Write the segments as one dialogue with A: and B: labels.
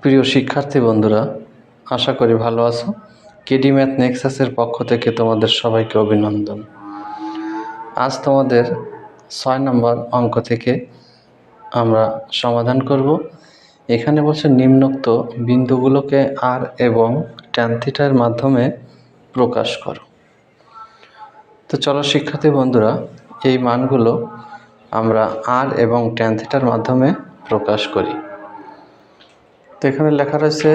A: প্রিয় শিক্ষার্থী বন্ধুরা, আশা করি ভালো আছো। কেডি ম্যাথ নেক্সাসের পক্ষ থেকে তোমাদের সবাইকে অভিনন্দন। আজ তোমাদের 6 নম্বর অঙ্ক থেকে আমরা সমাধান করব। এখানে বলছে নিম্নোক্ত বিন্দুগুলোকে আর এবং ট্যান থিটার মাধ্যমে প্রকাশ করো। তো চলো শিক্ষার্থী বন্ধুরা, এই মানগুলো আমরা আর এবং ট্যান থিটার মাধ্যমে প্রকাশ করি। তো এখানে লেখা রয়েছে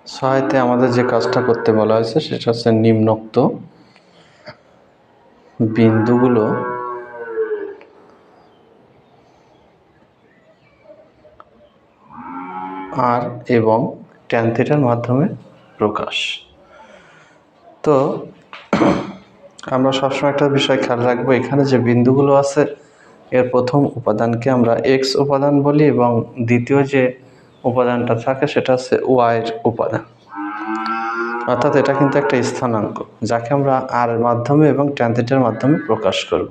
A: 6তে আমাদের যে কাজটা করতে বলা হয়েছে সেটা হচ্ছে নিম্নোক্ত বিন্দুগুলো আর এবং ট্যান থিটার মাধ্যমে প্রকাশ। তো আমরা সবসময় একটা বিষয় খেয়াল রাখবো, এখানে যে বিন্দুগুলো আছে এর প্রথম উপাদানকে আমরা এক্স উপাদান বলি এবং দ্বিতীয় যে উপাদানটা থাকে সেটা হচ্ছে ওয়াইয়ের উপাদান, অর্থাৎ এটা কিন্তু একটা স্থানাঙ্ক যাকে আমরা আর এর মাধ্যমে এবং ট্যান থিটার মাধ্যমে প্রকাশ করব।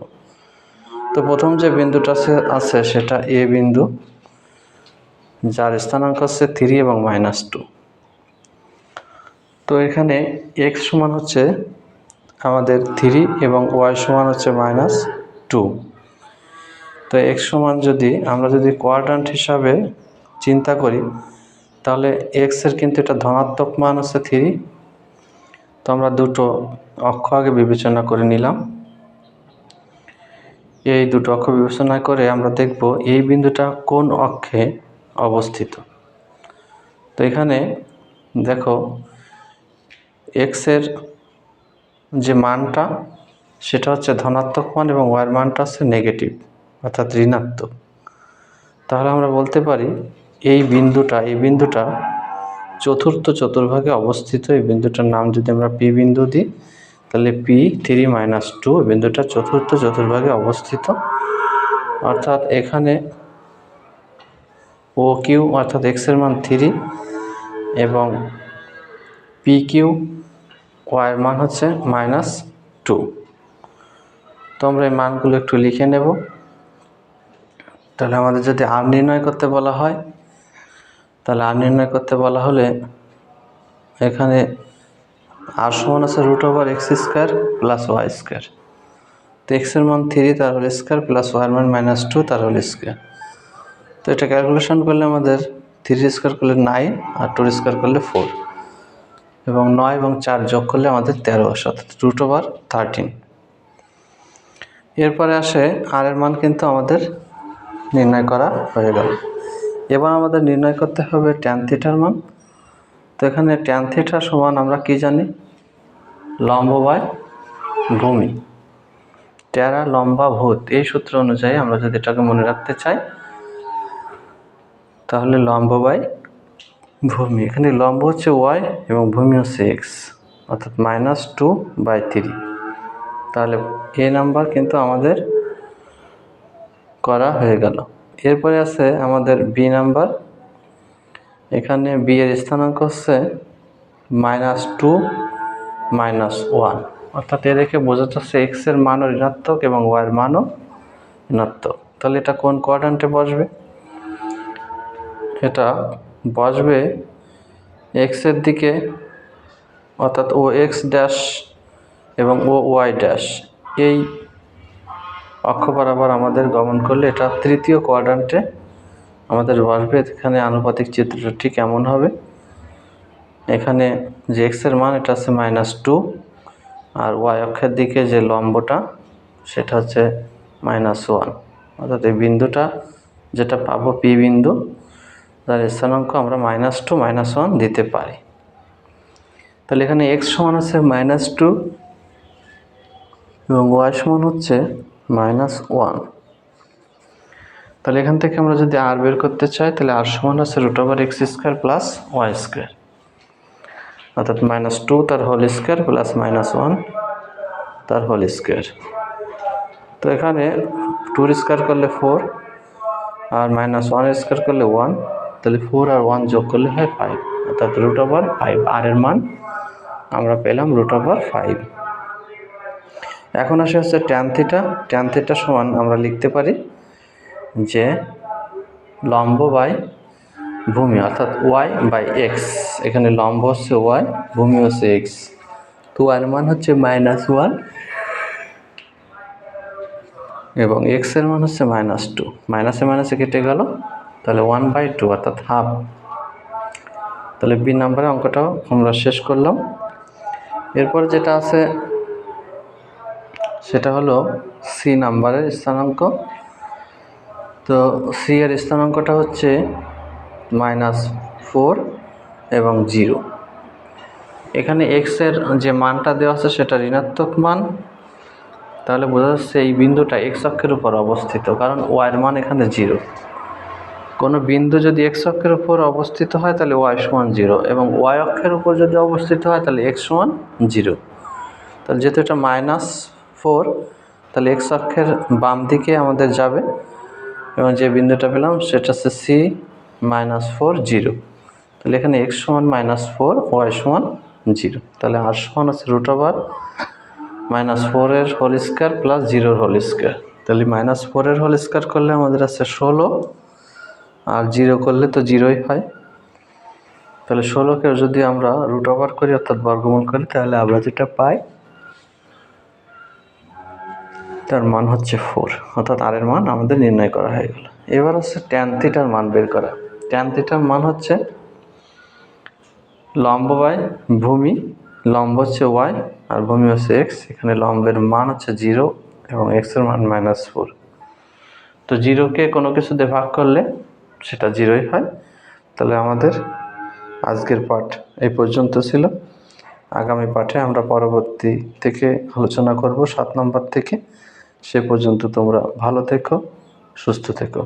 A: তো প্রথম যে বিন্দুটা আছে সেটা এ বিন্দু, যার স্থানাঙ্ক হচ্ছে 3 এবং -2। তো এখানে এক্স সমান হচ্ছে আমাদের 3 এবং ওয়াই সমান হচ্ছে -2। তো এক্স সমান আমরা যদি কোয়াড্রান্ট হিসাবে চিন্তা করি তাহলে এক্স এর কিন্তু এটা ধনাত্মক মান হচ্ছে 3। তো আমরা দুটো অক্ষ আগে বিবেচনা করে নিলাম। এই দুটো অক্ষ বিবেচনা করে আমরা দেখব এই বিন্দুটা কোন অক্ষে অবস্থিত। তো এখানে দেখো এক্স এর যে মানটা সেটা হচ্ছে ধনাত্মক মান এবং ওয়াইয়ের মানটা হচ্ছে নেগেটিভ অর্থাৎ ঋণাত্মক। তাহলে আমরা বলতে পারি এই বিন্দুটা চতুর্থ চতুর্ভাগে অবস্থিত। এই বিন্দুটার নাম যদি আমরা পি বিন্দু দিই তাহলে P3 - 2 বিন্দুটা চতুর্থ চতুর্ভাগে অবস্থিত। অর্থাৎ এখানে ও কিউ অর্থাৎ এক্স এর মান 3 এবং পি কিউ ওয়াইয়ের মান হচ্ছে -2। তো আমরা এই মানগুলো একটু লিখে নেব। তাহলে আমাদের যদি আর নির্ণয় করতে বলা হয় তাহলে আর নির্ণয় করতে বলা হলে এখানে আর সমান আছে √(x² + y²). তো এক্স এর মান 3 তার হোল স্কয়ার প্লাস ওয়াই মান -2 তার হোল স্কয়ার। তো এটা ক্যালকুলেশন করলে আমাদের 3² করলে 9 আর 2² করলে 4 এবং 9 এবং 4 যোগ করলে আমাদের 13 আসে অর্থাৎ √13। এরপরে আসে আর এর মান কিন্তু আমাদের নির্ণয় করা হয়ে গেল। এবার আমাদের নির্ণয় করতে হবে ট্যান থিটার মান। তো এখানে ট্যান থিটা সমান আমরা কি জানি, লম্ব বাই ভূমি, টেরা লম্বা ভূত। এই সূত্র অনুযায়ী আমরা যদি এটাকে মনে রাখতে চাই তাহলে লম্ব বাই ভূমি, এখানে লম্ব হচ্ছে ওয়াই এবং ভূমি হচ্ছে এক্স অর্থাৎ -2/3। তাহলে এ নাম্বার কিন্তু আমাদের করা হয়ে গেল। এরপরে আছে আমাদের বি নাম্বার। এখানে বি এর স্থানাঙ্ক হচ্ছে -2 - 1 অর্থাৎ এ দেখে বোঝা যাচ্ছে এক্স এর মানও ঋণাত্মক এবং ওয়াইয়ের মানও ঋণাত্মক। তাহলে এটা কোন কোয়াড্রান্টে বসবে? এটা বসবে এক্স এর দিকে অর্থাৎ ও এক্স ড্যাশ এবং ও ওয়াই ড্যাশ এই অক্ষ বরাবর আমাদের গমন করলে এটা তৃতীয় কোয়াড্রান্টে আমাদের বসবে। এখানে আনুপাতিক চিত্রটা ঠিক এমন হবে, এখানে যে এক্স এর মান এটা হচ্ছে -2 আর ওয়াই অক্ষের দিকে যে লম্বটা সেটা হচ্ছে -1 অর্থাৎ এই বিন্দুটা যেটা পাবো পি বিন্দু, তার স্থানাঙ্ক আমরা -2 - 1 দিতে পারি। তাহলে এখানে এক্স সমান হচ্ছে -2 এবং ওয়াই সমান হচ্ছে -1। তাহলে এখান থেকে আমরা যদি আর বের করতে চাই তাহলে আর সমান হচ্ছে √(x² + y²) অর্থাৎ -2 তার হোল স্কয়ার প্লাস -1 তার হোল স্কয়ার। তো এখানে 2² করলে 4 আর -1² করলে 1, তাহলে 4 আর 1 যোগ করলে হয় 5 অর্থাৎ √5। আর এর মান আমরা পেলাম √5। এখন আসে হচ্ছে ট্যান থিটা। ট্যান থিটা সমান আমরা লিখতে পারি যে লম্ব বাই ভূমি অর্থাৎ y/x, এখানে লম্ব হচ্ছে y, ভূমি হচ্ছে x। তো y এর মান হচ্ছে -1 এবং x এর মান হচ্ছে -2, মাইনাসে মাইনাসে কেটে গেল, তাহলে 1/2 অর্থাৎ হাফ। তাহলে বি নাম্বারের অঙ্কটাও আমরা শেষ করলাম। এরপর যেটা আছে সেটা হলো সি নাম্বারের স্থানাঙ্ক। তো সি এর স্থানাঙ্কটা হচ্ছে -4 এবং 0। এখানে এক্স এর যে মানটা দেওয়া আছে সেটা ঋণাত্মক মান, তাহলে বোঝা যাচ্ছে এই বিন্দুটা এক্স অক্ষের উপর অবস্থিত, কারণ ওয়াইয়ের মান এখানে 0। কোনো বিন্দু যদি এক্স অক্ষের উপর অবস্থিত হয় তাহলে ওয়াই সমান 0, এবং ওয়াই অক্ষের উপর যদি অবস্থিত হয় তাহলে এক্স সমান 0। তাহলে যেহেতু এটা -4, তাহলে এক্স অক্ষের বাম দিকে আমাদের যাবে, এবং যে বিন্দুটা পেলাম সেটা হচ্ছে সি -4 0। তাহলে এখানে এক্স সমান -4, ওয়াই সমান 0। তাহলে আর সমান আছে √4 এর হোল স্কোয়ার প্লাস 0 এর হোল স্কোয়ার। তাহলে -4 এর হোল স্কোয়ার করলে আমাদের আছে 16, আর 0 করলে তো 0ই হয়। তাহলে 16কে যদি আমরা √ওভার করি অর্থাৎ বর্গমূল করি, তাহলে আমরা যেটা পাই তার মান হচ্ছে 4, অর্থাৎ আর এর মান আমাদের নির্ণয় করা হয়ে গেল। এবার হচ্ছে ট্যান থিটার মান বের করা। ট্যান থিটার মান হচ্ছে লম্ব বাই ভূমি, লম্ব হচ্ছে ওয়াই আর ভূমি হচ্ছে এক্স। এখানে লম্বের মান হচ্ছে 0 এবং এক্স এর মান -4। তো 0কে কোনো কিছু দিয়ে ভাগ করলে সেটা 0ই হয়। তাহলে আমাদের আজকের পাঠ এই পর্যন্ত ছিল। আগামী পাঠে আমরা পরবর্তী থেকে আলোচনা করব 7 নম্বর থেকে। সে পর্যন্ত তোমরা ভালো থেকো, সুস্থ থেকো।